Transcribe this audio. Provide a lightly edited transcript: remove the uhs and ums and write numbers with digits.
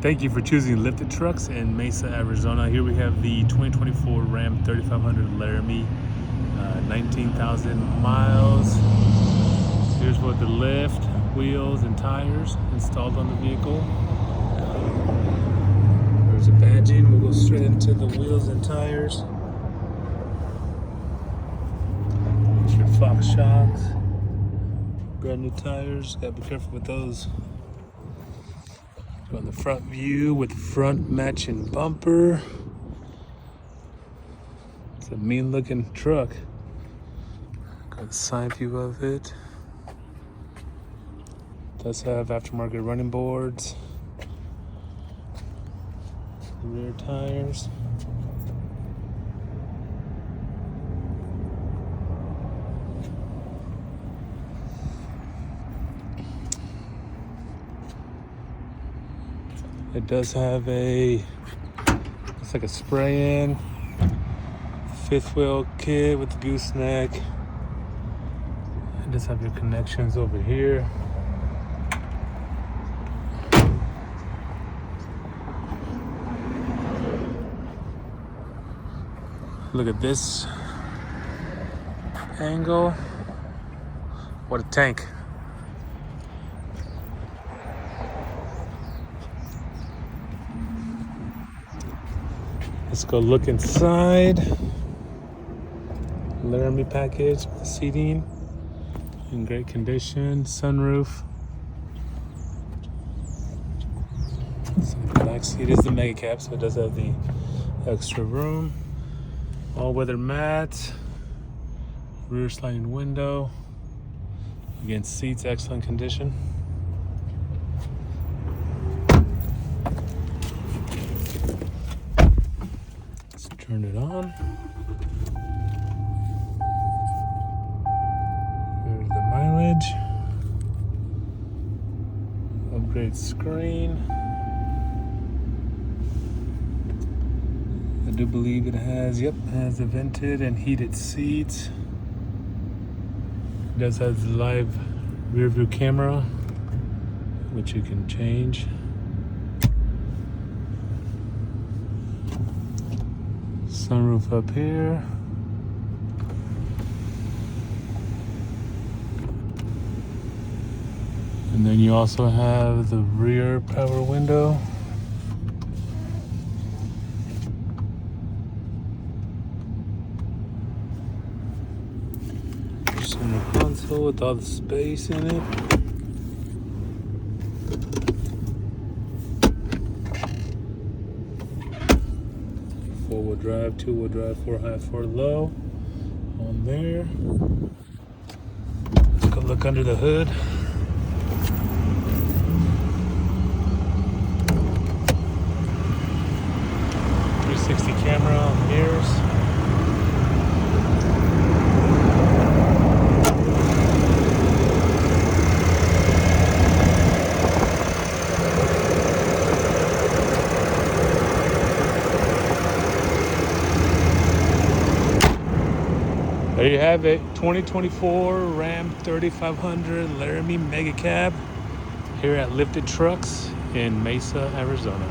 Thank you for choosing Lifted Trucks in Mesa, Arizona. Here we have the 2024 Ram 3500 Laramie, 19,000 miles. Here's what the lift, wheels, and tires installed on the vehicle. There's a badging. We'll go straight into the wheels and tires. There's your Fox shocks. Brand new tires. Gotta be careful with those. On the front view with the front matching bumper. It's a mean looking truck. Got a side view of it. Does have aftermarket running boards. Rear tires. It does have it's like a spray-in fifth wheel kit with the gooseneck. It does have your connections over here. Look at this angle. What a tank. Let's go look inside. Laramie package, seating in great condition, sunroof. So the back seat is the mega cab, so it does have the extra room. All weather mats, rear sliding window. Again, seats excellent condition. Turn it on. There's the mileage. Upgrade screen. I do believe it has the vented and heated seats. It does have the live rear view camera, which you can change. Sunroof up here. And then you also have the rear power window. Center console with all the space in it. Four-wheel drive, two-wheel drive, 4 high, 4 low on there. Let's go look under the hood. .360 camera on the mirrors. There you have it, 2024 Ram 3500 Laramie Mega Cab here at Lifted Trucks in Mesa, Arizona.